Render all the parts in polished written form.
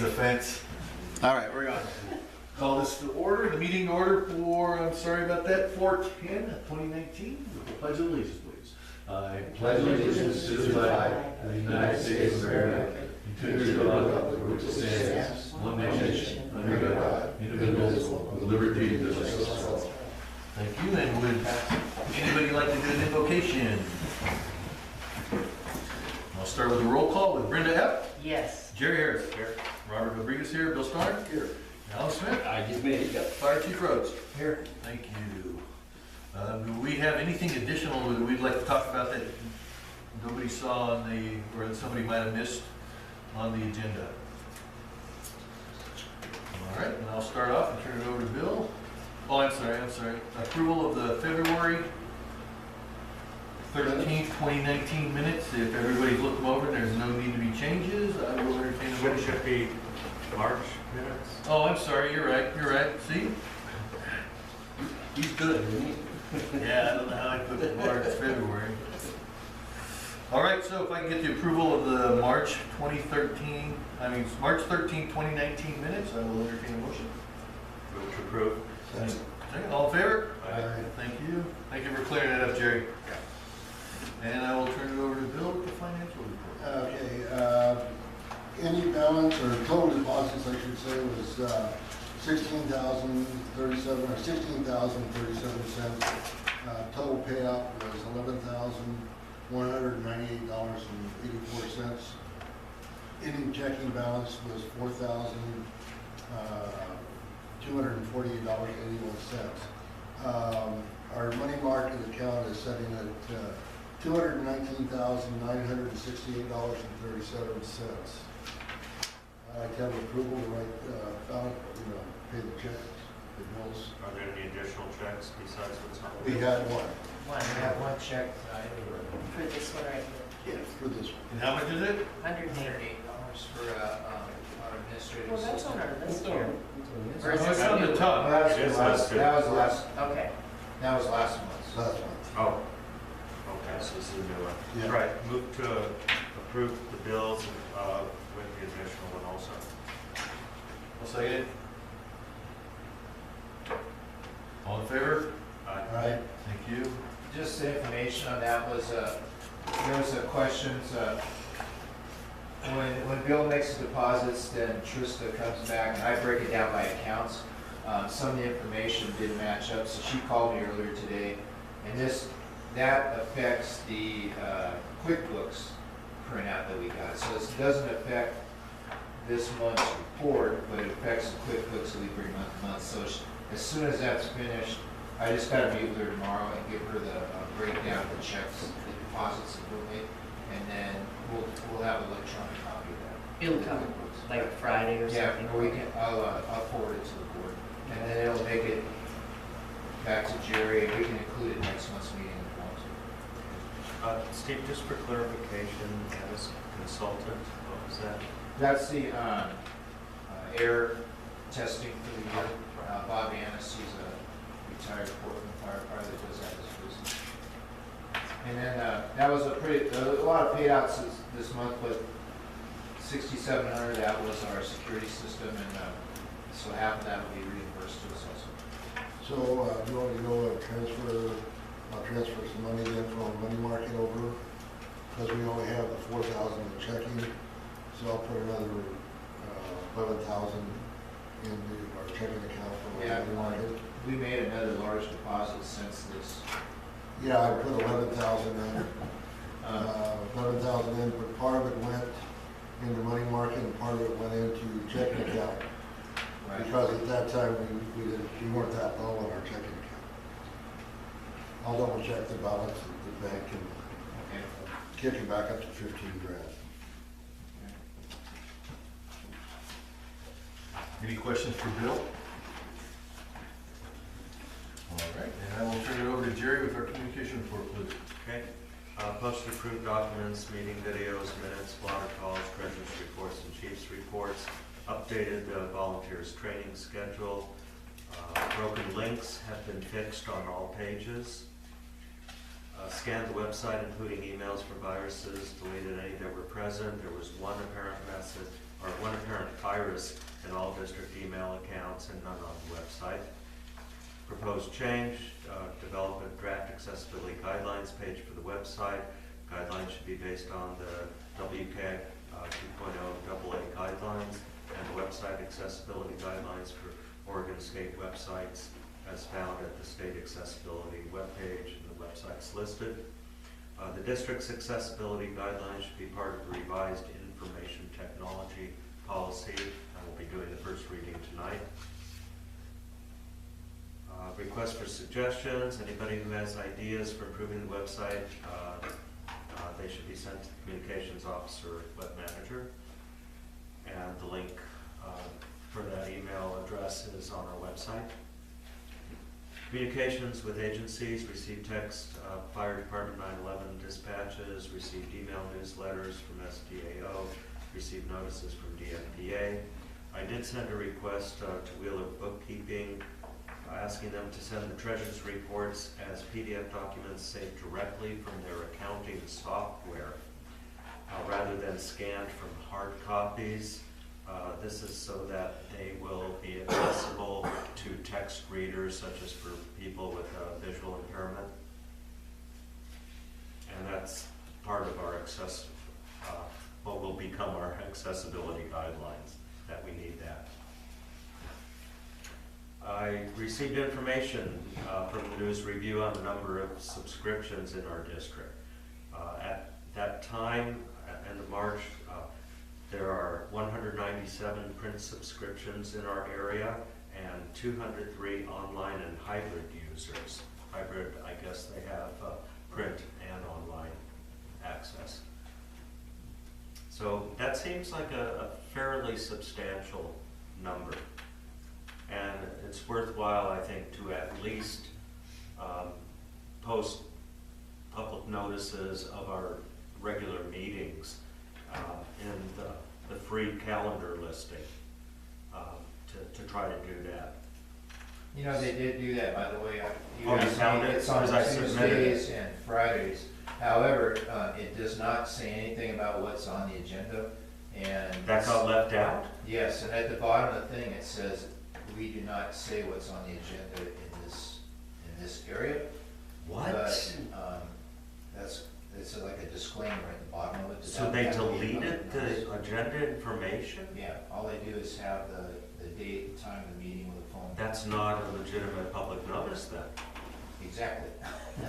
Danny's offense. All right, we're on. Call this to order, the meeting to order for, I'm sorry about that, 4/10/2019. With the pledge of allegiance, please. I pledge allegiance to the flag of the United States of America, and to the republic for which it stands, one nation, under God, indivisible, with liberty and justice for all. Thank you, and would anybody like to do an invocation? I'll start with a roll call with Brenda Epp. Yes. Jerry Harris. Here. Robert Rodriguez here. Bill Starr. Here. Alan Smith. I just made it. Yep. Fire Chief Rhodes. Here. Thank you. Do we have anything additional that we'd like to talk about that nobody saw on the, or that somebody might have missed on the agenda? All right, and I'll start off and turn it over to Bill. Oh, I'm sorry. Approval of the February 13th, 2019 minutes. If everybody's looked them over and there's no need to be changes, I will entertain a It motion. should be March minutes. Oh, I'm sorry, you're right. See? He's good, isn't he? Yeah, I don't know how I put March, February. All right, so if I can get the approval of the March 13, 2019 minutes, I will entertain a motion. Move to approve. Second, all in favor? Aye. Thank you. Thank you for clearing that up, Jerry. And I will turn it over to Bill with the financial report. Okay, any balance or total deposits, I should say, was $16,037 or $16,037. Total payout was $11,198.84. Ending checking balance was $4,248.81. Our money market account is setting at $219,968.37. I have approval to write, pay the checks, the bills. Are there any additional checks besides what's on? We had one. We have one check for this one right here. Yeah, for this one. And how much is it? $108 for our administrative Well, that's on our list here. Or Oh, is it's this on the new? top. That It is listed. was last, Okay. that was last month. Last one. Oh, okay, so this is a new one. Yeah. Right, move to approve the bills with the additional one also. I'll second it. All in favor? Aye. Right. Thank you. Just the information on that was, there was a questions, when Bill makes the deposits, then Trista comes back and I break it down by accounts. Some of the information didn't match up, so she called me earlier today. And that affects the QuickBooks printout that we got. So this doesn't affect this month's report, but it affects the QuickBooks that we bring month to month. So as soon as that's finished, I just got to meet with her tomorrow and give her the breakdown of the checks, the deposits that we'll make, and then we'll have an electronic copy of that. It'll come like Friday or Yeah, something. or we can, I'll forward it to the board, and then it'll make it back to Jerry, and we can include it next month's meeting if we want to. Steve, just for clarification, as consultant, what was that? That's the air testing for the year. Bob Annis, he's a retired Portland firefighter that does that as a business. And then that was a lot of paid outs this month, but $6,700, that was our security system, and so half of that will be reimbursed to us also. So, do you want to go I'll transfer some money then from money market over, because we only have the 4,000 in checking, so I'll put another 11,000 in our checking account for money market. We made another large deposit since this. Yeah, I put 11,000 in, 11,000 in, but part of it went into money market and part of it went into checking account. Right. Because at that time, we weren't that low on our checking account. I'll double check the balance at the bank and Okay. kick it back up to 15 grand. Any questions for Bill? All right, and I will turn it over to Jerry with our communication report, please. Okay. Posted approved documents, meeting videos, minutes, water calls, treasurer's reports, and chief's reports. Updated volunteers training schedule. Broken links have been fixed on all pages. Scanned the website, including emails for viruses, deleted any that were present. There was one apparent message, or one apparent virus is in all district email accounts and none on the website. Proposed change, develop a draft accessibility guidelines page for the website. Guidelines should be based on the WCAG 2.0 AA guidelines and the website accessibility guidelines for Oregon state websites as found at the state accessibility webpage, and the website's listed. The district's accessibility guidelines should be part of the revised information technology policy. I will be doing the first reading tonight. Request for suggestions. Anybody who has ideas for improving the website, they should be sent to the communications officer, web manager. And the link for that email address is on our website. Communications with agencies, received text, Fire Department 911 dispatches, received email newsletters from SDAO, received notices from DFPA. I did send a request to Wheeler Bookkeeping asking them to send the treasurer's reports as PDF documents saved directly from their accounting software rather than scanned from hard copies. This is so that they will be accessible to text readers, such as for people with visual impairment. And that's part of our what will become our accessibility guidelines, that we need that. I received information from the News Review on the number of subscriptions in our district. At that time, at end of March, there are 197 print subscriptions in our area and 203 online and hybrid users. Hybrid, I guess they have print and online access. So that seems like a fairly substantial number. And it's worthwhile, I think, to at least post public notices of our regular meetings in the free calendar listing to try to do that. You know, they did do that, by the way. You found it? It's on Because I submitted it. Tuesdays and Fridays. However, it does not say anything about what's on the agenda. And That got left out? yes, and at the bottom of the thing, it says, we do not say what's on the agenda in this area. What? But, it's like a disclaimer at the bottom of it. So they deleted the agenda information? Yeah, all they do is have the date and time of the meeting with a phone. That's not a legitimate public notice then. Exactly.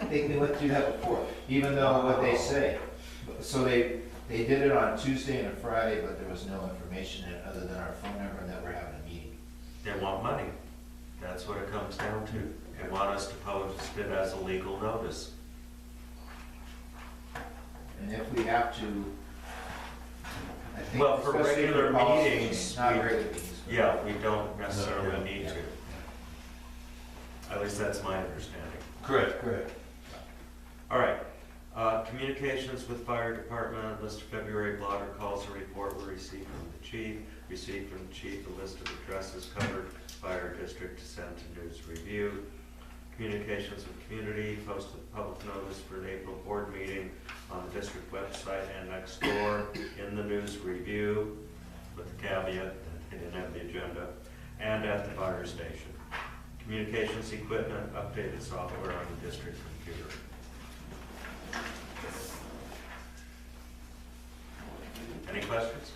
I think they went through that before, even though what they say. So they did it on Tuesday and a Friday, but there was no information in it other than our phone number and that we're having a meeting. They want money. That's what it comes down to. They want us to post it as a legal notice. And if we have to, I think. Well, for especially regular policy, meetings, Not we- regular meetings. but- Yeah, we don't necessarily need Yeah. to. At least that's my understanding. Correct. All right. Communications with fire department, list of February blotter calls and report were received from the chief. Received from the chief a list of addresses covered by our district to send to News Review. Communications with community, posted public notice for the April board meeting on the district website and next door in the News Review, with the caveat that they didn't have the agenda, and at the fire station. Communications equipment, updated software on the district computer. Any questions?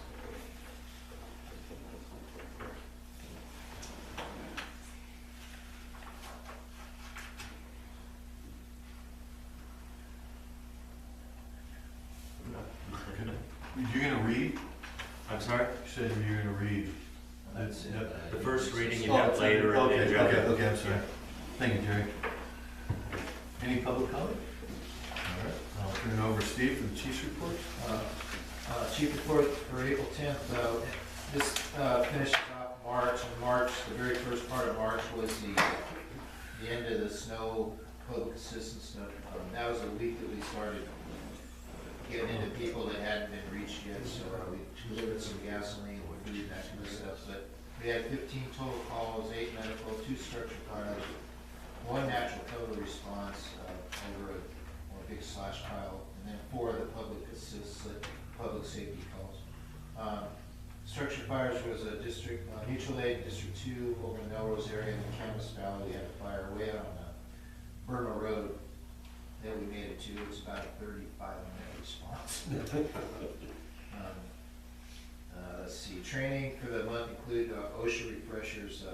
You're gonna read? I'm sorry? You said you were gonna read. That's it. The first reading you Oh, have later in the okay, agenda. Okay, I'm sorry. Thank you, Jerry. Any public comment? All right, I'll turn it over to Steve for the chief's report. Chief report for April 10th, this finishes off March. In March, the very first part of March was the end of the snow public assistance stuff. That was the week that we started getting into people that hadn't been reached yet, so we delivered some gasoline, food, and that kind of stuff. But we had 15 total calls, 8 medical, 2 structure fires, 1 natural total response over a big slash pile, and then 4 of the public assist, public safety calls. Structure fires was a district, mutual aid, District 2, over in the Melrose area in the Camas Valley. We had a fire way out on Burma Road that we made it to. It's about a 35-minute response. Let's see, training for the month include OSHA refreshers,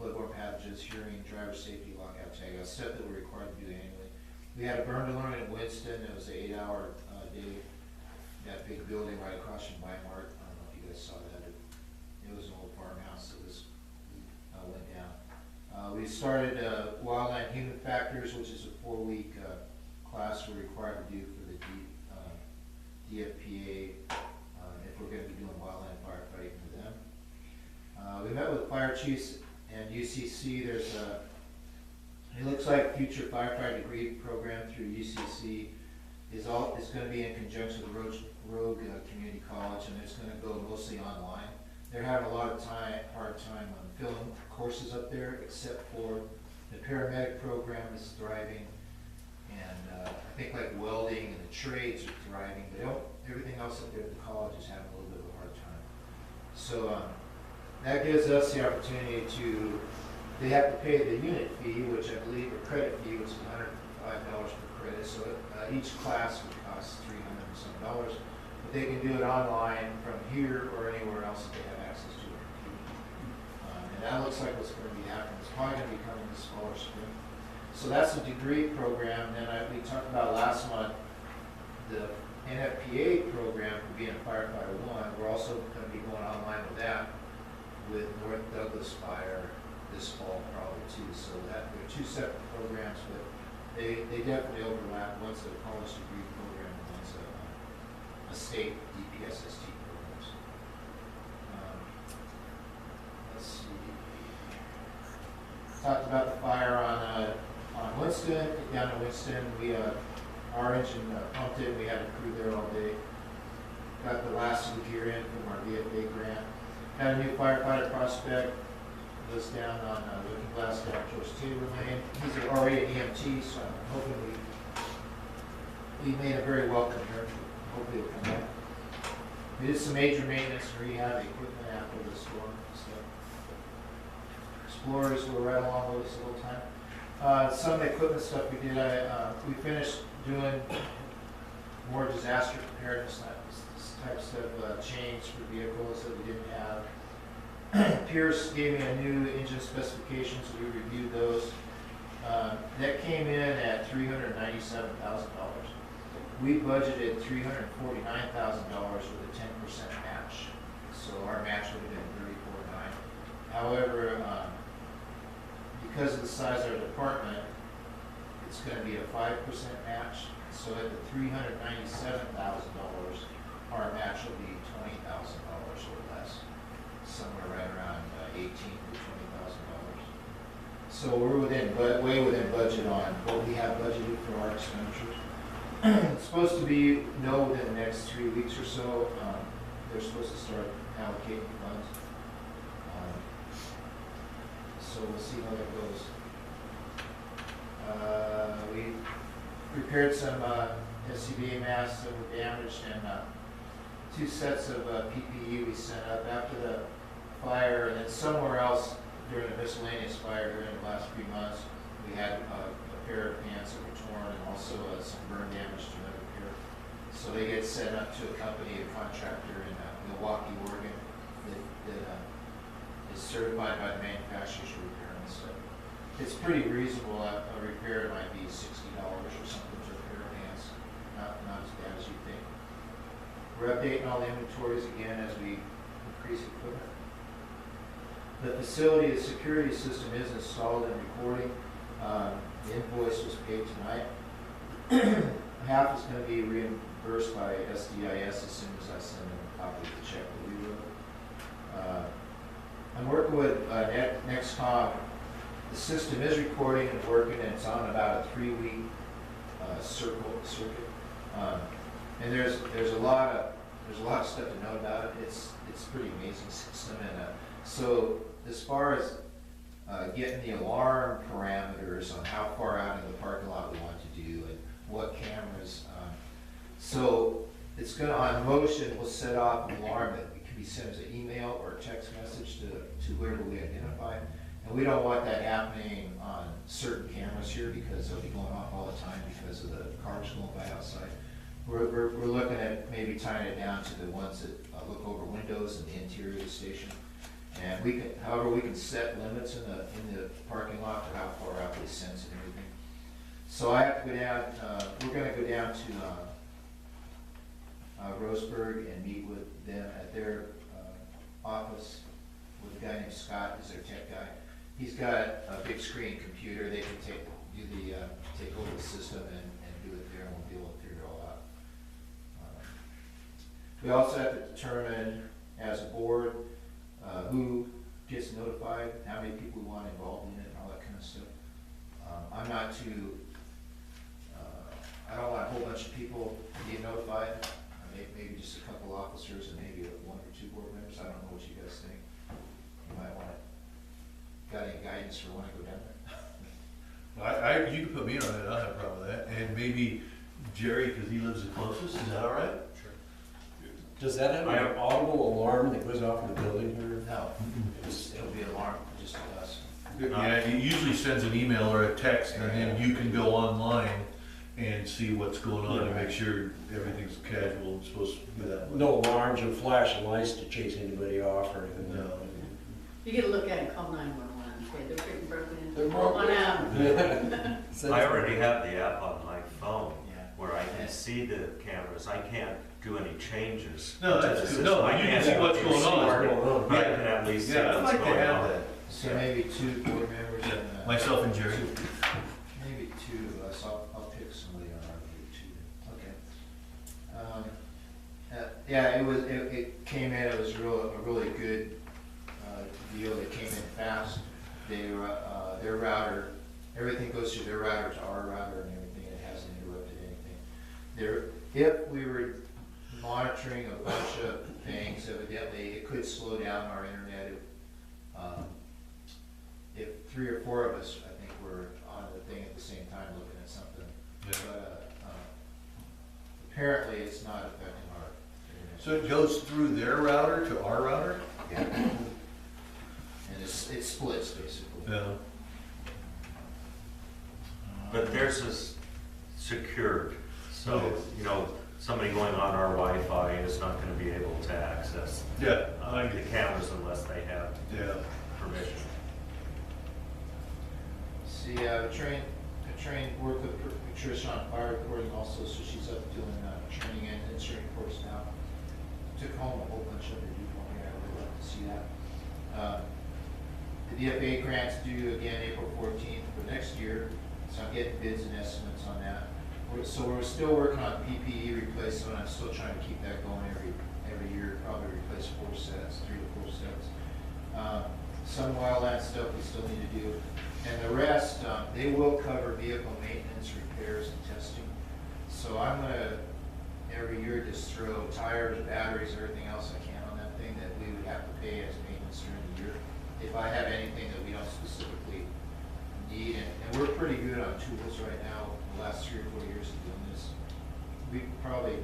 bloodborne pathogens, hearing, driver safety, lockout, tagout, stuff that we're required to do annually. We had a burn to learn in Winston. It was an 8-hour day. That big building right across from Weimar. I don't know if you guys saw that. It was an old farmhouse that was went down. We started Wildland Human Factors, which is a 4-week class we're required to do for the DFPA if we're going to be doing wildland firefighting for them. We met with fire chiefs and UCC. There's it looks like future firefighter degree program through UCC is going to be in conjunction with Rogue Community College, and it's going to go mostly online. They're having a lot of hard time on filling courses up there, except for the paramedic program is thriving, and I think like welding and the trades are thriving, but everything else up there at the college is having a little bit of a hard time. So that gives us the opportunity to, they have to pay the unit fee, which I believe, or credit fee, which is $105 per credit, so each class would cost $300 and some dollars. But they can do it online from here or anywhere else that they have access to a computer. And that looks like what's going to be happening. It's probably going to be coming this fall or spring. So that's a degree program. Then we talked about last month the NFPA program for being a firefighter 1. We're also going to be going online with that with North Douglas Fire this fall probably too. So that they're 2 separate programs, but they definitely overlap. One's a college degree program and one's a state DPSST programs. Let's see. Talked about the fire on Winston, down in Winston. We our engine pumped it. We had a crew there all day. Got the last of the gear in from our VFA grant. Had a new firefighter prospect. Lives down on Lookingglass down towards Taylor Lane. He's already an EMT, so I'm hoping we made a very welcome here. Hopefully he'll come back. We did some major maintenance and rehab equipment after the storm. So explorers were right along with us the whole time. Some of the equipment stuff we did, we finished doing more disaster preparedness types of change for vehicles that we didn't have. Pierce gave me a new engine specifications. We reviewed those. That came in at $397,000. We budgeted $349,000 with a 10% match. So our match would have been $34,900. However, because of the size of our department, it's going to be a 5% match. So at the $397,000, our match will be $20,000 or less. Somewhere right around $18,000 to $20,000. So we're way within budget on what we have budgeted for our expenditures. It's supposed to be within the next 3 weeks or so. They're supposed to start allocating funds. So we'll see how that goes. We prepared some SCBA masks that were damaged and 2 sets of PPE we sent up after the fire, and then somewhere else during a miscellaneous fire during the last 3 months, we had a pair of pants that were torn and also some burn damage to another pair. So they get sent up to a company, a contractor in Milwaukee, Oregon, that is certified by the manufacturers for repair and stuff. It's pretty reasonable. A repair might be $60 or something to repair pants. Not as bad as you think. We're updating all the inventories again as we increase equipment. The facility, the security system is installed and recording. The invoice was paid tonight. Half is going to be reimbursed by SDIS as soon as I send them a copy of the check that we wrote. I'm working with NextCom. The system is recording and working, and it's on about a 3-week circuit. And there's a lot of stuff to know about it. It's a pretty amazing system, and so as far as getting the alarm parameters on how far out in the parking lot we want to do and what cameras, so it's going to on motion will set off an alarm that can be sent as an email or a text message to whoever we identify. And we don't want that happening on certain cameras here because they'll be going off all the time because of the cars going by outside. We're looking at maybe tying it down to the ones that look over windows in the interior of the station. And we can, however, we can set limits in the parking lot to how far out they sense and everything. So I have to go down, we're gonna go down to Roseburg and meet with them at their office with a guy named Scott, who's their tech guy. He's got a big screen computer, they can take over the system and do it there, and we'll be able to figure it all out. We also have to determine as a board who gets notified, how many people we want involved in it, and all that kind of stuff. I'm not too, I don't want a whole bunch of people being notified. Maybe just a couple officers and maybe one or two board members. I don't know what you guys think. You might want to, got any guidance for when I go down there? You can put me on it, I don't have a problem with that, and maybe Jerry, because he lives the closest, is that all right? Does that have an audible alarm that goes off in the building here? No, it'll be alarmed just to us. Yeah, it usually sends an email or a text, and then you can go online and see what's going on and make sure everything's casual and supposed to be that way. No alarms or flashing lights to chase anybody off or anything? No. You get a look at it, call 911, say they're getting broken into. They're Pull one broken. out. I already have the app on my phone Yeah. where I can see the cameras. I can't do any changes. No, to that's the good. system. No, I you can can't see what's actually going see on. it, but I can at least see Yeah, I'd what's like to going have on. that. So maybe two board members and. Myself and Jerry. Maybe two of us, I'll pick somebody on our group too. Okay. Yeah, it came in, it was a really good deal. It came in fast. Their router, everything goes through their router to our router and everything. It hasn't interrupted anything. If we were monitoring a bunch of things, evidently, it could slow down our internet. If 3 or 4 of us, I think, were on the thing at the same time looking at something. But apparently it's not affecting our internet. So it goes through their router to our router? Yeah. And it splits basically. Yeah. But theirs is secured, so, you know, somebody going on our Wi-Fi is not gonna be able to access Yeah. the cameras unless they have Yeah. permission. See, work with Patricia on fire recording also, so she's up doing training and inserting course now. Took home a whole bunch of it, you told me, I would love to see that. The DFA grant's due again April 14th for next year, so I'm getting bids and estimates on that. So we're still working on PPE replacement. I'm still trying to keep that going every year, probably replace 4 sets, 3 to 4 sets. Some wildland stuff we still need to do. And the rest, they will cover vehicle maintenance, repairs, and testing. So I'm gonna, every year, just throw tires, batteries, everything else I can on that thing that we would have to pay as maintenance during the year. If I have anything that we don't specifically need, and we're pretty good on tools right now, the last 3 or 4 years of doing this. We've probably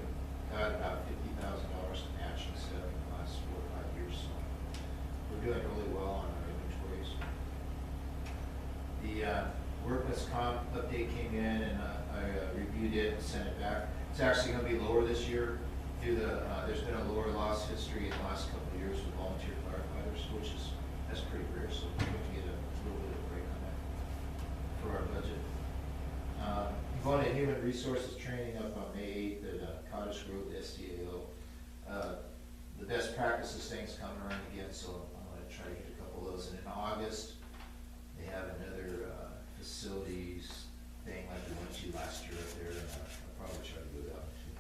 got about $50,000 in matching stuff in the last 4 or 5 years, so we're doing really well on our inventories. The workman's comp update came in and I reviewed it and sent it back. It's actually gonna be lower this year due to, there's been a lower loss history in the last couple of years with volunteer firefighters, that's pretty rare, so we're going to get a little bit of a break on that for our budget. I'm going to human resources training up on May 8th at Cottage Grove, the SDAO. The best practices things coming around again, so I'm going to try to get a couple of those. And in August, they have another facilities thing like we went to last year up there, and I'll probably try to go that one too.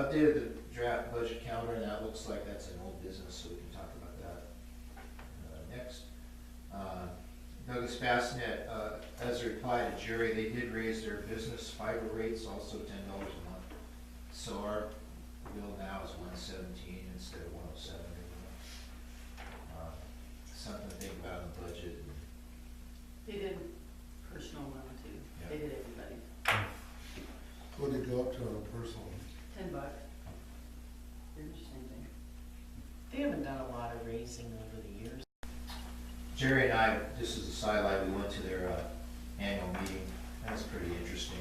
Updated the draft budget calendar, and that looks like that's an old business, so we can talk about that next. Douglas Bassnet, as a reply to Jerry, they did raise their business fiber rates also $10 a month. So our bill now is $117 instead of $107 every month. Something to think about in the budget. They did personal one too. Yeah. They did everybody. What did it go up to on a personal? $10. Interesting thing. haven't done a lot of raising over the years. Jerry and I, just as a sidelight, we went to their annual meeting. That was pretty interesting.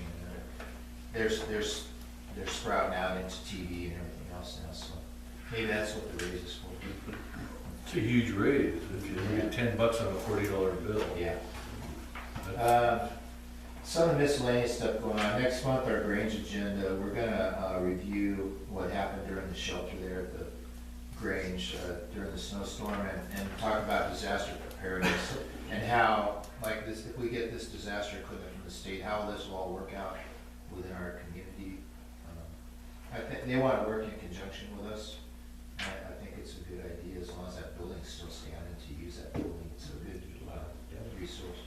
And they're sprouting out into TV and everything else now, so maybe that's what the raise is for. It's a huge raise, if you get $10 on a $40 bill. Yeah. Some of the miscellaneous stuff going on. Next month, our Grange agenda, we're gonna review what happened during the shelter there at the Grange during the snowstorm and talk about disaster preparedness and how, like this, if we get this disaster equipment from the state, how this will all work out within our community. I think they want to work in conjunction with us. I think it's a good idea as long as that building's still standing to use that building. It's a good resource.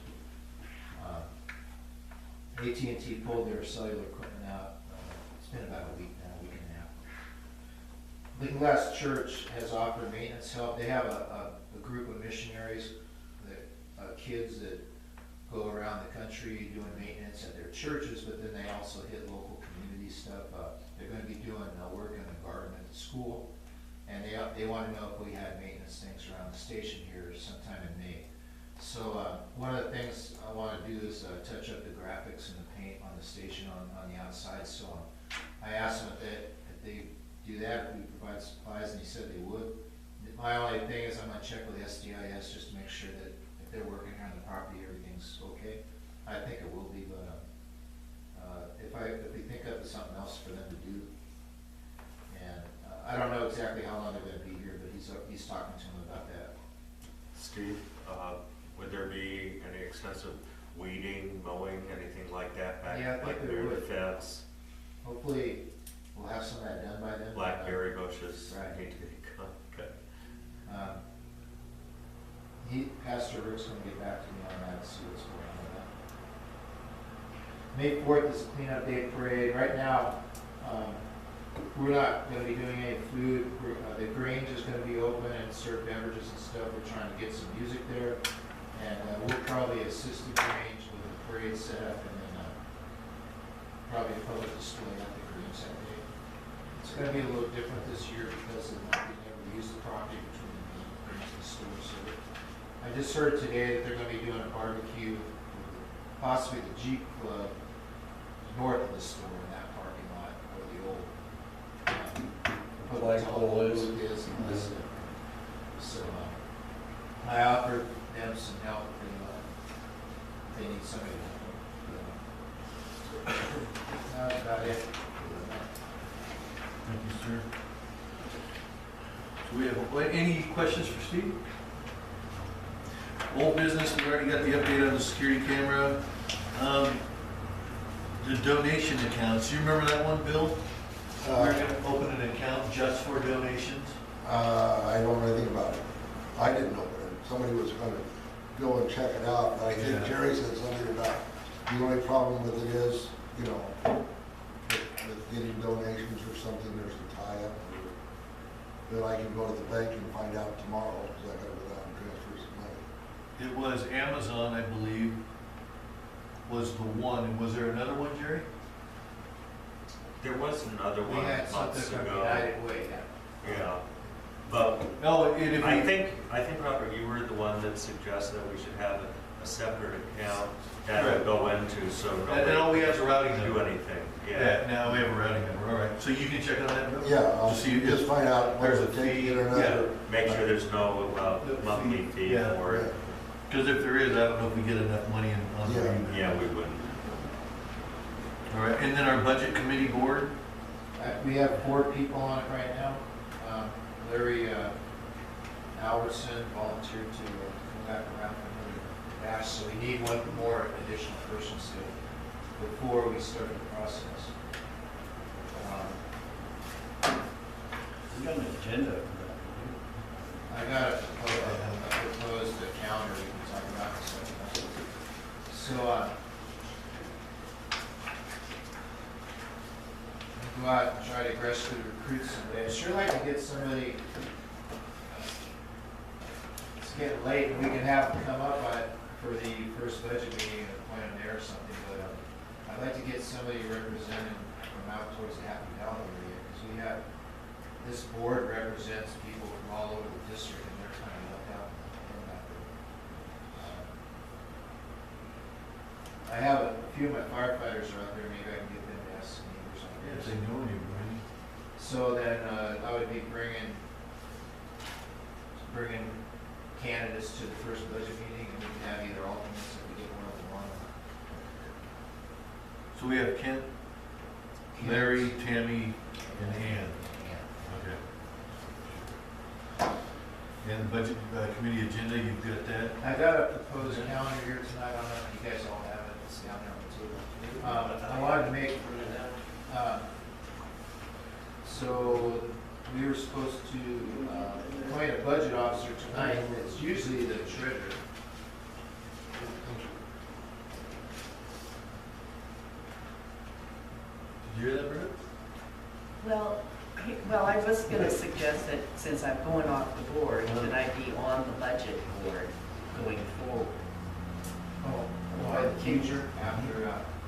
AT&T pulled their cellular equipment out. It's been about a week now, a week and a half. Lookingglass Church has offered maintenance help. They have a group of missionaries, that kids that go around the country doing maintenance at their churches, but then they also hit local community stuff. They're going to be doing work in the garden at the school, and they want to know if we had maintenance things around the station here sometime in May. So one of the things I want to do is touch up the graphics and the paint on the station on the outside. So I asked them if they do that, if we provide supplies, and he said they would. My only thing is I'm going to check with SDIS just to make sure that if they're working on the property, everything's okay. I think it will be, but if we think of something else for them to do, and I don't know exactly how long they're going to be here, but he's talking to them about that. Steve, would there be any extensive weeding, mowing, anything like that back, Yeah, I think like there near the would. fence? Hopefully, we'll have some of that done by then. Blackberry bushes Right. need to be cut. Okay. Pastor Rick's gonna get back to me on that, and see what's going on with that. May 4th is cleanup day parade. Right now, we're not gonna be doing any food. The Grange is gonna be open and serve beverages and stuff. We're trying to get some music there. And we'll probably assist the Grange with a parade setup and then probably a public display at the Grange that day. It's gonna be a little different this year because of not being able to use the property between the Grange and the store. So I just heard today that they're gonna be doing a barbecue, possibly the Jeep Club, north of the store in that parking lot where the old flagpole is. and this. So I offered them some help if they need somebody to help them. That's about it. Thank you, sir. So we have, any questions for Steve? Old business, we already got the update on the security camera. The donation accounts, you remember that one, Bill? We're gonna open an account just for donations. I don't know anything about it. I didn't know it. Somebody was gonna go and check it out, but I think Yeah. Jerry said something about, the only problem with it is, with getting donations or something, there's a tie-up. But I can go to the bank and find out tomorrow, because I gotta go down and transfer some money. It was Amazon, I believe, was the one. And was there another one, Jerry? There was another We one had months something from ago. United Way. Yeah, but No, if I we, think, Robert, you were the one that suggested that we should have a separate account that Right. would go into, so and all we have is a routing nobody can do number. anything. Yeah, now we have a routing number, all right. So you can check on that, Bill? Yeah, I'll To see if just find out what there's it a takes to fee, get another. Make sure there's no monthly fee Yeah. for it. Because if there is, I don't know if we get enough money on the. Yeah. Yeah, we wouldn't. All right, and then our budget committee board, We have 4 people on it right now. Larry Albertson volunteered to come back around from the bash, so we need one more additional person still before we start the process. We got an agenda for I got a proposed calendar we can talk about in a second. So, go out and try to aggressively recruit somebody. I'd sure like to get somebody, it's getting late, and we can have them come up for the first budget meeting and appoint them there or something, but I'd like to get somebody represented from out towards the Happy Valley area, because we have this board represents people from all over the district, and they're trying to look out in that room. I have a few of my firefighters are out there, maybe I can get them to ask some neighbors on Yeah, if this. they know anybody. So then, I would be bringing candidates to the first budget meeting, and we can have either alternates if we get one of them on. So we have Kent, Larry, Tammy, and Ann. Okay. And the budget committee agenda, you've got that? I got a proposed calendar here tonight, I don't know if you guys all have it, it's down there on the table. I wanted to make, so we were supposed to appoint a budget officer tonight, it's usually the treasurer. Did you hear that, Brenda? Well, I was gonna suggest that since I'm going off the board, that I be on the budget board going forward. Oh, in the future, after,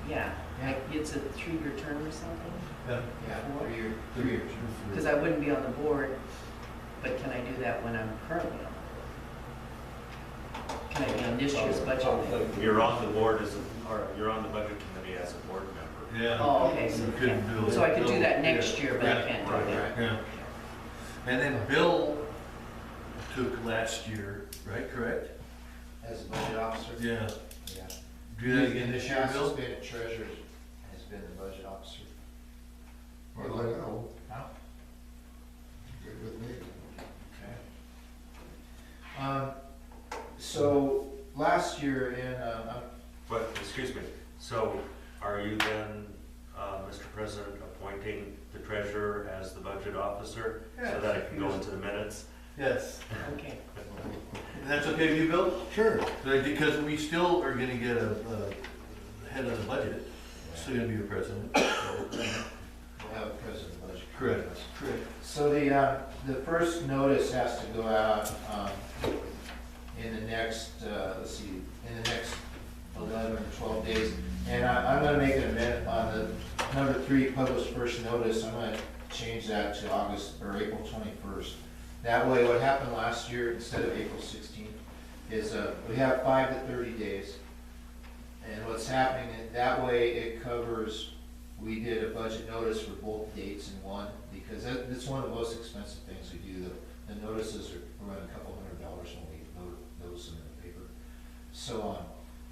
Yeah, like it's a 3-year term or something? Yeah. yeah, 3 year term. Because I wouldn't be on the board, but can I do that when I'm currently on the board? Can I be on this year's budget? You're on the board or you're on the budget committee as a board member. Yeah. Oh, okay, so, You couldn't yeah. do it. So I could do that next Yeah. year, but I Yeah. can't do Right, that. Yeah. And then Bill took last year, right, correct? As a budget officer? Yeah. Yeah. Do that again this year, Has Bill? been a treasurer, has been the budget officer. Well, I know, Huh? good with me. Okay. So last year But, excuse me, so are you then, Mr. President, appointing the treasurer as the budget officer? So that it can go into the minutes? Yes. Okay. And that's okay with you, Bill? Sure. Because we still are gonna get a head of the budget, still gonna be the president. we'll have a president of the budget. Correct. Correct. So the first notice has to go out, in the next, in the next 11 or 12 days. And I'm gonna make an amendment on the number 3, published first notice, I'm gonna change that to April 21st. That way, what happened last year, instead of April 16th, is, we have 5 to 30 days. And what's happening, that way it covers, we did a budget notice for both dates in one, because that's one of the most expensive things we do. The notices are running a couple $100 when we notice them in the paper. So,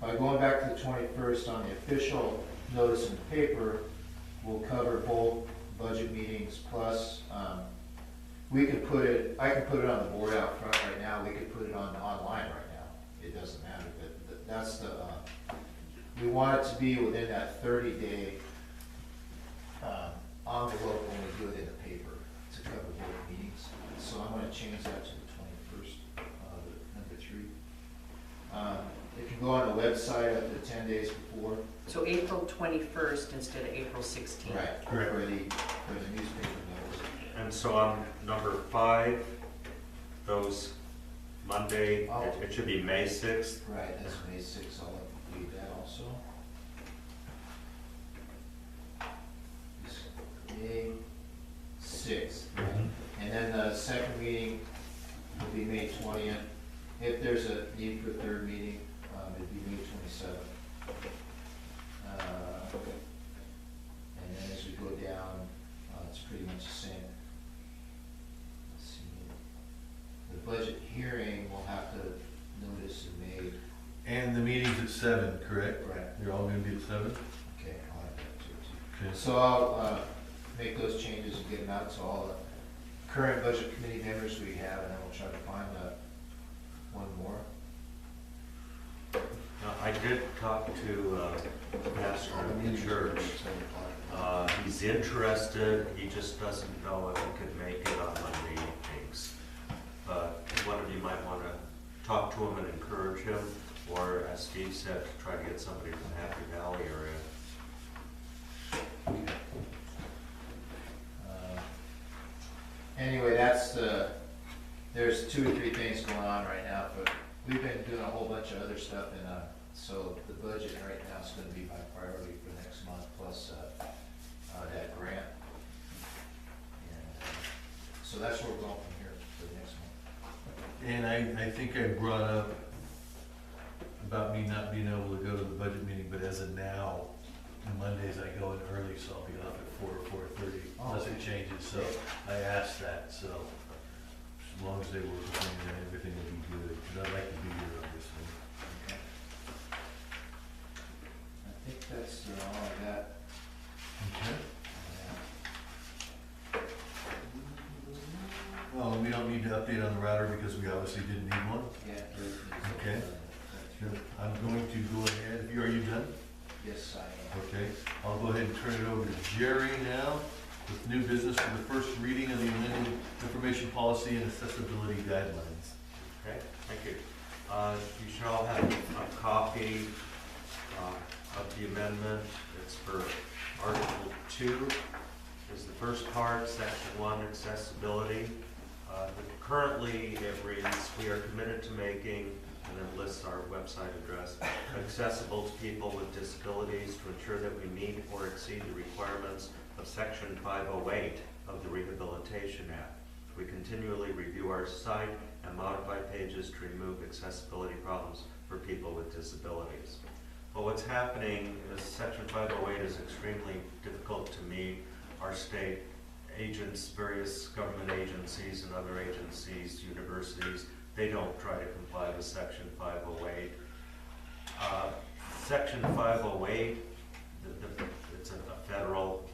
by going back to the 21st on the official notice in the paper, we'll cover both budget meetings plus, we could put it, I can put it on the board out front right now, we could put it on online right now, it doesn't matter, but that's the, we want it to be within that 30-day envelope when we do it in the paper to cover both meetings. So I'm gonna change that to the 21st, number 3. It can go on the website up to 10 days before. So April 21st instead of April 16th. Right. Correct. For the newspaper notice. And so on number 5, those Monday, it should be May 6th. Right, that's May 6th, I'll leave that also. May 6th, right? And then the second meeting will be May 20th. If there's a need for a third meeting, it'd be May 27th. And then as we go down, it's pretty much the same. Let's see. The budget hearing will have to notice and made. And the meeting's at 7, correct? Right. They're all gonna be at 7? Okay, I'll have that too. Okay. So I'll make those changes and get them out to all the current budget committee members we have, and then we'll try to find one more. Now, I did talk to the pastor of the church. He's interested, he just doesn't know if he could make it on Monday evenings. But one of you might want to talk to him and encourage him, or as Steve said, try to get somebody from Happy Valley area. Anyway, there's 2 or 3 things going on right now, but we've been doing a whole bunch of other stuff, and so the budget right now is gonna be my priority for next month, plus that grant. And, So that's where we're going from here for the next one. And I think I brought up about me not being able to go to the budget meeting, but as of now, Mondays I go in early, so I'll be off at 4 or 4:30, unless it changes, so I asked that, so as long as they work with me, then everything will be good, because I'd like to be here, obviously. Okay. I think that's all I got. Okay. Well, we don't need to update on the router because we obviously didn't need one. Yeah. Okay. I'm going to go ahead, are you done? Yes, I am. Okay, I'll go ahead and turn it over to Jerry now with new business for the first reading of the amended information policy and accessibility guidelines. Okay, thank you. You should all have a copy of the amendment. It's for Article 2 is the first part, Section 1, accessibility. Currently, it reads, we are committed to making, and then lists our website address, accessible to people with disabilities to ensure that we meet or exceed the requirements of Section 508 of the Rehabilitation Act. We continually review our site and modify pages to remove accessibility problems for people with disabilities. But what's happening is Section 508 is extremely difficult to meet. Our state agents, various government agencies and other agencies, universities, they don't try to comply with Section 508. Section 508, it's a federal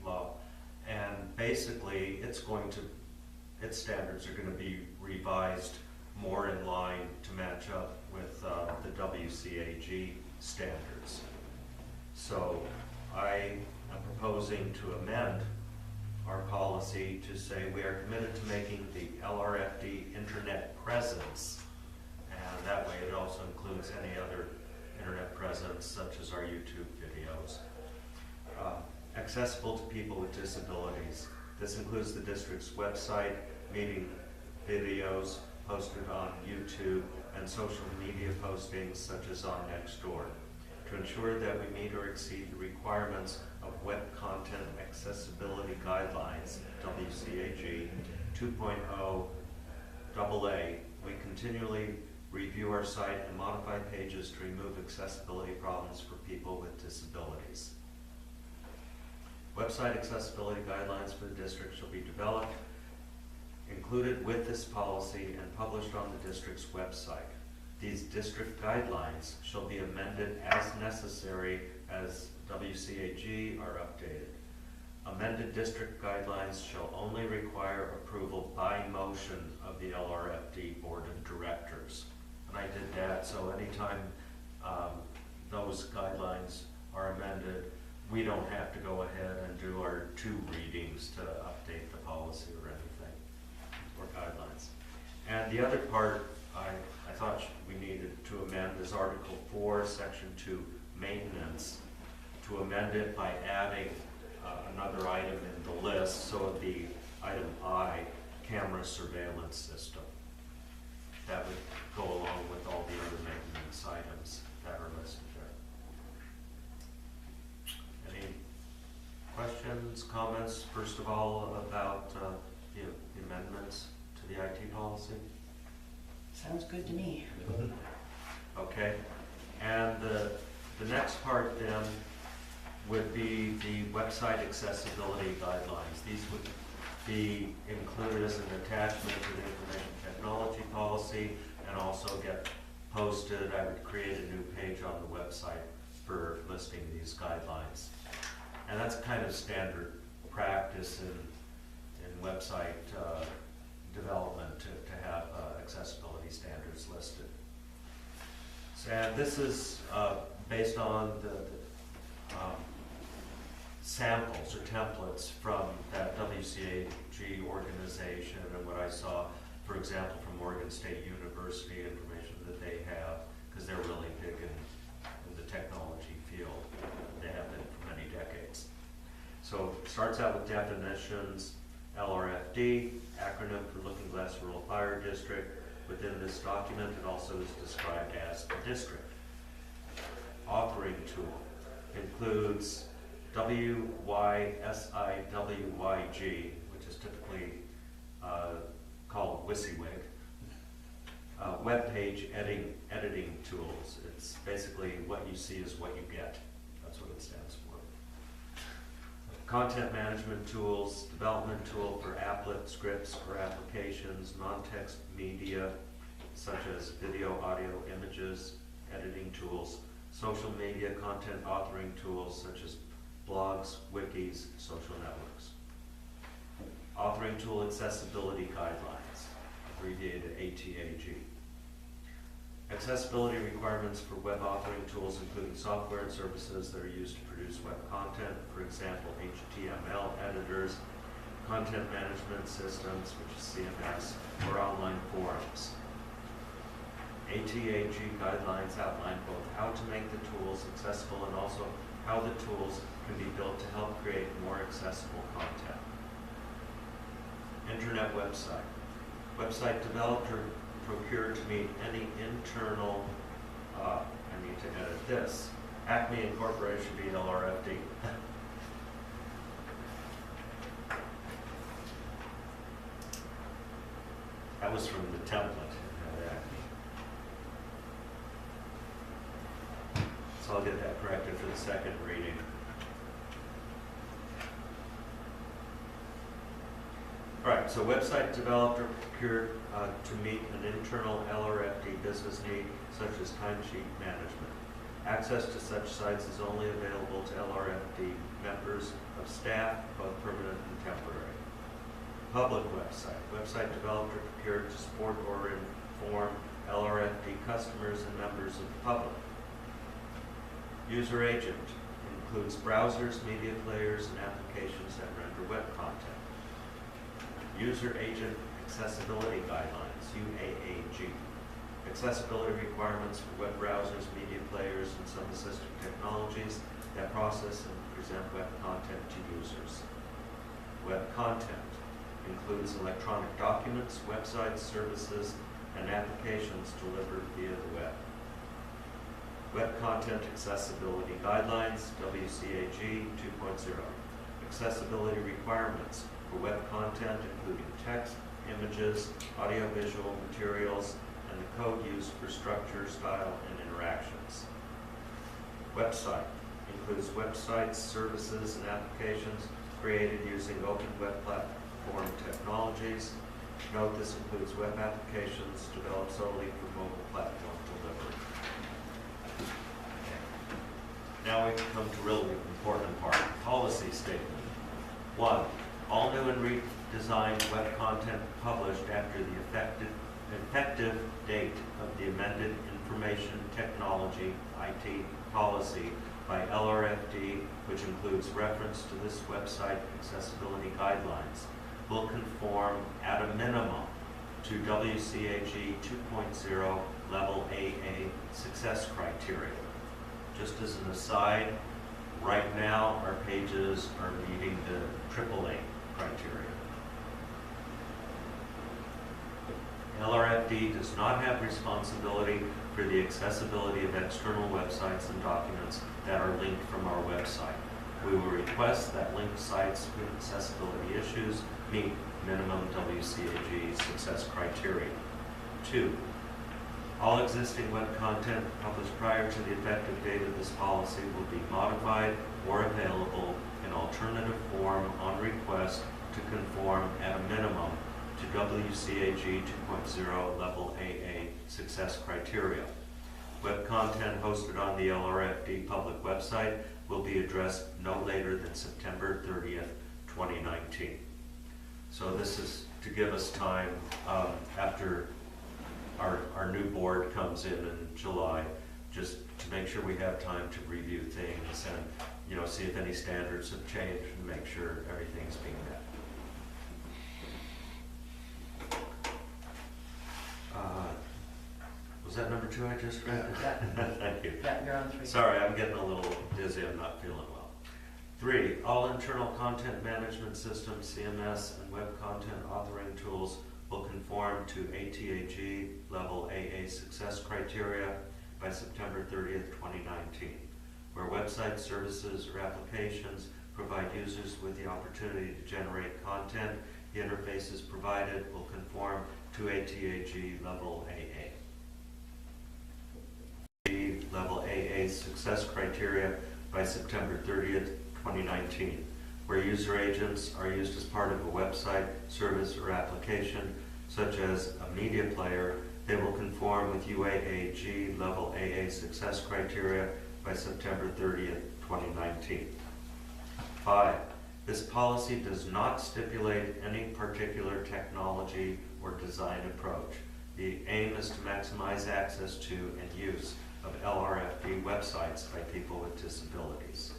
law, and basically its standards are going to be revised more in line to match up with the WCAG standards. So I am proposing to amend our policy to say we are committed to making the LRFD internet presence, and that way it also includes any other internet presence such as our YouTube videos. Accessible to people with disabilities. This includes the district's website, meeting videos posted on YouTube, and social media postings such as on Nextdoor, to ensure that we meet or exceed the requirements of Web Content Accessibility Guidelines, WCAG 2.0 AA. We continually review our site and modify pages to remove accessibility problems for people with disabilities. Website accessibility guidelines for the district shall be developed, included with this policy, and published on the district's website. These district guidelines shall be amended as necessary as WCAG are updated. Amended district guidelines shall only require approval by motion of the LRFD Board of Directors. And I did that, so anytime those guidelines are amended, we don't have to go ahead and do our 2 readings to update the policy or anything, or guidelines. And the other part I thought we needed to amend is Article 4, Section 2, maintenance, to amend it by adding another item in the list, so it'd be item I, camera surveillance system. That would go along with all the other maintenance items that are listed there. Any questions, comments, first of all, about the amendments to the IT policy? Sounds good to me. Okay, and the next part then would be the website accessibility guidelines. These would be included as an attachment to the information technology policy and also get posted. I would create a new page on the website for listing these guidelines. And that's kind of standard practice in website development to have accessibility standards listed. And this is based on the samples or templates from that WCAG organization and what I saw, for example, from Morgan State University, information that they have, because they're really big in the technology field. They have been for many decades. So it starts out with definitions, LRFD, acronym for Lookingglass Rural Fire District. Within this document, it also is described as the district. Authoring tool includes WYSIWYG, which is typically called WYSIWYG. Web page editing tools. It's basically what you see is what you get. That's what it stands for. Content management tools, development tool for applet scripts or applications, non-text media such as video, audio, images, editing tools, social media content authoring tools such as blogs, wikis, social networks. Authoring tool accessibility guidelines, abbreviated ATAG. Accessibility requirements for web authoring tools including software and services that are used to produce web content, for example, HTML editors, content management systems, which is CMS, or online forums. ATAG guidelines outline both how to make the tools accessible and also how the tools can be built to help create more accessible content. Internet website. Website developed or procured to meet any internal, I need to edit this, Acme Incorporated should be LRFD. That was from the template. So I'll get that corrected for the second reading. All right, so website developed or procured to meet an internal LRFD business need, such as timesheet management. Access to such sites is only available to LRFD members of staff, both permanent and temporary. Public website. Website developed or procured to support or inform LRFD customers and members of the public. User agent includes browsers, media players, and applications that render web content. User agent accessibility guidelines, UAAG. Accessibility requirements for web browsers, media players, and some assistive technologies that process and present web content to users. Web content includes electronic documents, websites, services, and applications delivered via the web. Web Content Accessibility Guidelines, WCAG 2.0. Accessibility requirements for web content including text, images, audiovisual materials, and the code used for structure, style, and interactions. Website includes websites, services, and applications created using open web platform technologies. Note this includes web applications developed solely for mobile platform delivery. Now we come to really important part, policy statement. 1. All new and redesigned web content published after the effective date of the amended Information Technology IT policy by LRFD, which includes reference to this website accessibility guidelines, will conform at a minimum to WCAG 2.0 Level AA success criteria. Just as an aside, right now our pages are meeting the AAA criteria. LRFD does not have responsibility for the accessibility of external websites and documents that are linked from our website. We will request that linked sites with accessibility issues meet minimum WCAG success criteria. 2. All existing web content published prior to the effective date of this policy will be modified or available in alternative form on request to conform at a minimum to WCAG 2.0 Level AA success criteria. Web content hosted on the LRFD public website will be addressed no later than September 30th, 2019. So this is to give us time after our new board comes in July, just to make sure we have time to review things and see if any standards have changed and make sure everything's being met. Was that number 2 I just read? Yeah. Thank you. Yeah, you're on 3. Sorry, I'm getting a little dizzy. I'm not feeling well. 3, all internal content management systems, CMS, and web content authoring tools will conform to ATAG Level AA success criteria by September 30th, 2019, where website services or applications provide users with the opportunity to generate content The interfaces provided will conform to ATAG Level AA. Level AA success criteria by September 30th, 2019. Where user agents are used as part of a website, service, or application, such as a media player, they will conform with UAAG Level AA success criteria by September 30th, 2019. 5. This policy does not stipulate any particular technology or design approach. The aim is to maximize access to and use of LRFD websites by people with disabilities.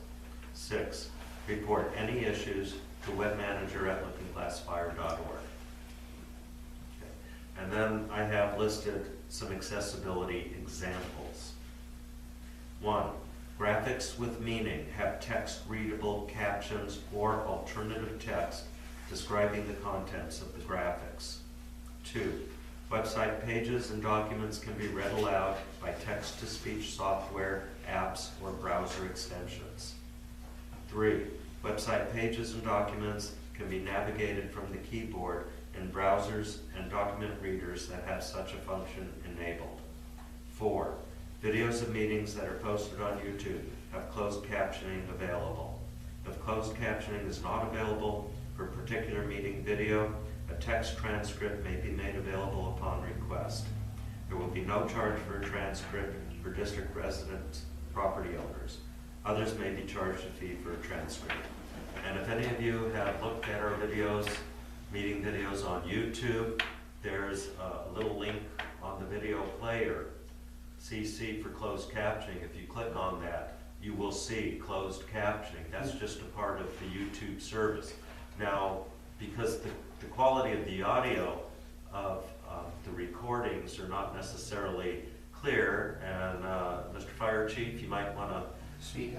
6. Report any issues to webmanager@lookingglassfire.org. Okay. And then I have listed some accessibility examples. 1. Graphics with meaning have text-readable captions or alternative text describing the contents of the graphics. 2. Website pages and documents can be read aloud by text-to-speech software, apps, or browser extensions. 3. Website pages and documents can be navigated from the keyboard in browsers and document readers that have such a function enabled. 4. Videos of meetings that are posted on YouTube have closed captioning available. If closed captioning is not available for a particular meeting video, a text transcript may be made available upon request. There will be no charge for a transcript for district residents, property owners. Others may be charged a fee for a transcript. And if any of you have looked at our videos, meeting videos on YouTube, there's a little link on the video player, CC for closed captioning. If you click on that, you will see closed captioning. That's just a part of the YouTube service. Now, because the quality of the audio of the recordings are not necessarily clear, and Mr. Fire Chief, you might want to speak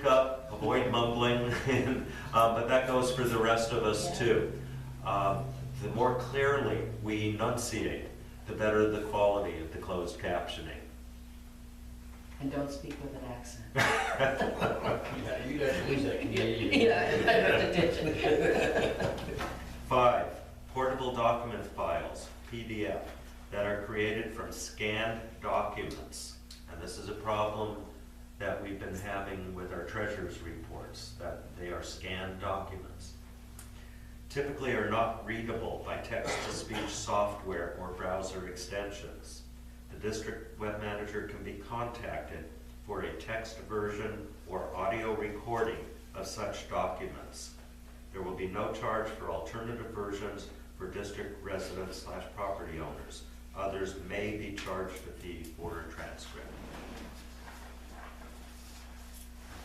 up, avoid mumbling, but that goes for the rest of us too. The more clearly we enunciate, the better the quality of the closed captioning. And don't speak with an accent. Yeah, you'd have to use that Canadian. Yeah, I have to ditch it. 5. Portable document files, PDF, that are created from scanned documents. And this is a problem that we've been having with our treasurer's reports, that they are scanned documents. Typically are not readable by text-to-speech software or browser extensions. The district web manager can be contacted for a text version or audio recording of such documents. There will be no charge for alternative versions for district residents/property owners. Others may be charged a fee for a transcript.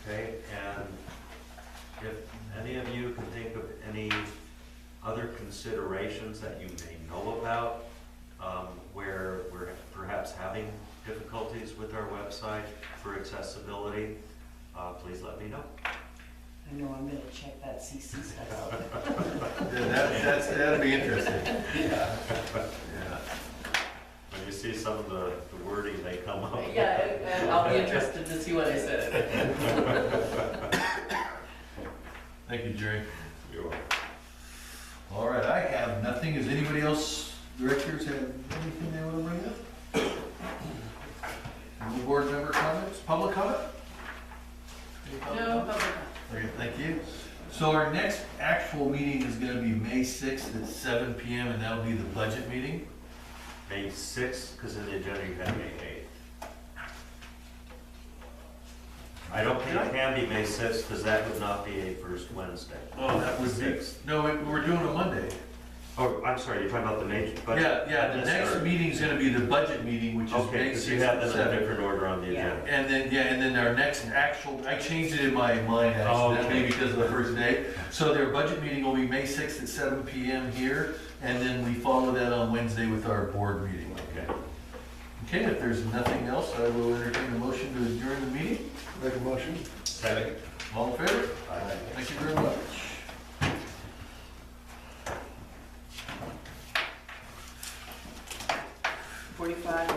Okay, and if any of you can think of any other considerations that you may know about where we're perhaps having difficulties with our website for accessibility, please let me know. I know I'm gonna check that CC stuff out. Yeah, that'd be interesting. Yeah. Yeah. When you see some of the wording they come up with. Yeah, I'll be interested to see what I said. Thank you, Jerry. You're welcome. All right, I have nothing. Does anybody else, directors, have anything they want to bring up? Any board member comments? Public comment? Any public No, comment? public. Okay, thank you. So our next actual meeting is going to be May 6th at 7 p.m. and that'll be the budget meeting. May 6th, because in the agenda you have May 8th. I don't think it can be May 6th, because that would not be a first Wednesday. Oh, that was 6th. No, we're doing a Monday. Oh, I'm sorry, you're talking about the major budget? Yeah, the next meeting's going to be the budget meeting, which is Okay, May because 6th you have at them in 7. a different order on the Yeah. agenda. And then our next actual, I changed it in my mind Oh, accidentally okay. because of the first day. So their budget meeting will be May 6th at 7 p.m. here, and then we follow that on Wednesday with our board meeting. Okay. Okay, if there's nothing else, I will entertain a motion to adjourn the meeting. Make a motion? Second. All in favor? Aye. Thank you very much. 45.